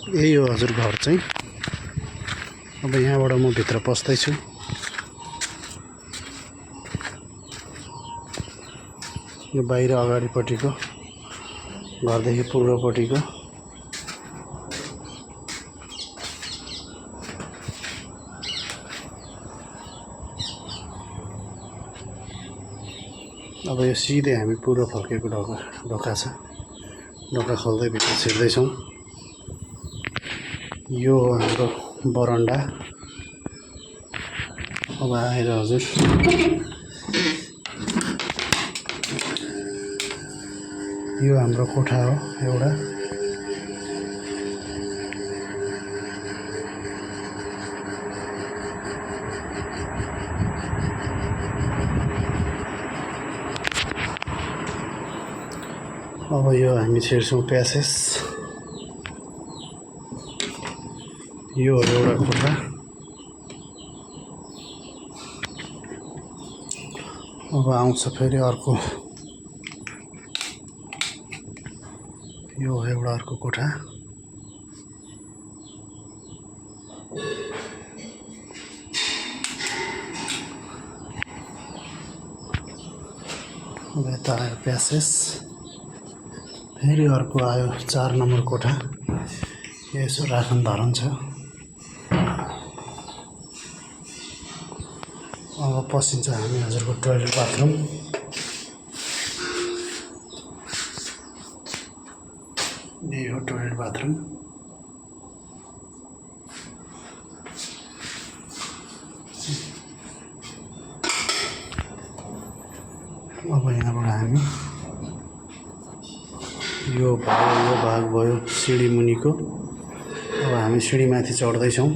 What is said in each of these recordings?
यही हो हजुर घर चाहिँ। अब यहाँबाट म भित्र पस्दैछु। यो बाहिर अगाडिपट्टिको घरदेखि पूर्वपट्टिको। अब यो सिधै हामी पूर्व फर्केको ढोका छ। ढोका खोल्दै भित्र छिर्दैछौँ। यो हो हाम्रो बरन्डा। अब आएर हजुर यो हाम्रो कोठा हो एउटा। अब यो हामी छिर्छौँ प्यासेज। यो एउटा कोठा। अब आउँछ फेरि अर्को। यो एउटा अर्को कोठा। अब यता आयो प्यासेज। फेरि अर्को आयो 4 नम्बर कोठा। यसो राखन धरन छ। अब पसिन्छ हामी हजुरको टोयलेट बाथरुम। यही हो टोयलेट बाथरुम। अब यहाँबाट हामी यो भाग भयो सिडी मुनिको। अब हामी सिडी माथि चढ्दैछौँ।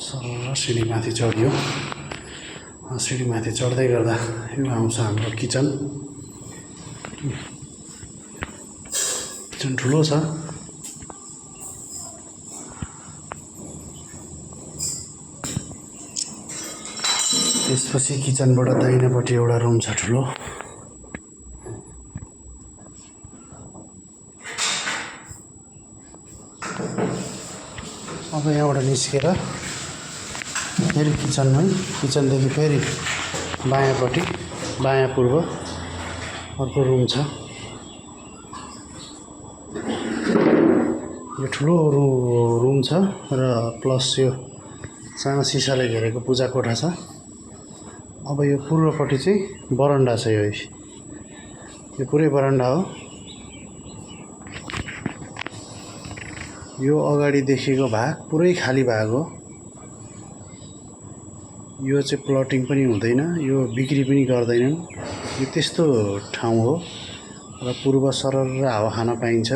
सरर सिडी माथि चढ्यो। सिडी माथि चढ्दै गर्दा यो आउँछ हाम्रो किचन। किचन ठुलो छ। त्यसपछि किचनबाट दाहिनेपट्टि एउटा रुम छ ठुलो। अब यहाँबाट निस्केर फेरि किचनमै, किचनदेखि फेरि बायाँपट्टि बायाँ पूर्व अर्को रुम छ। यो ठुलो रुम छ र प्लस यो सानो सिसाले घेरेको पूजा कोठा छ। अब यो पूर्वपट्टि चाहिँ बरन्डा छ। यो पुरै बरन्डा हो। यो अगाडि देखेको भाग पुरै खाली भाग हो। यो चाहिँ प्लटिङ पनि हुँदैन, यो बिक्री पनि गर्दैनन्। यो त्यस्तो ठाउँ हो र पूर्व सरर हावा खान पाइन्छ।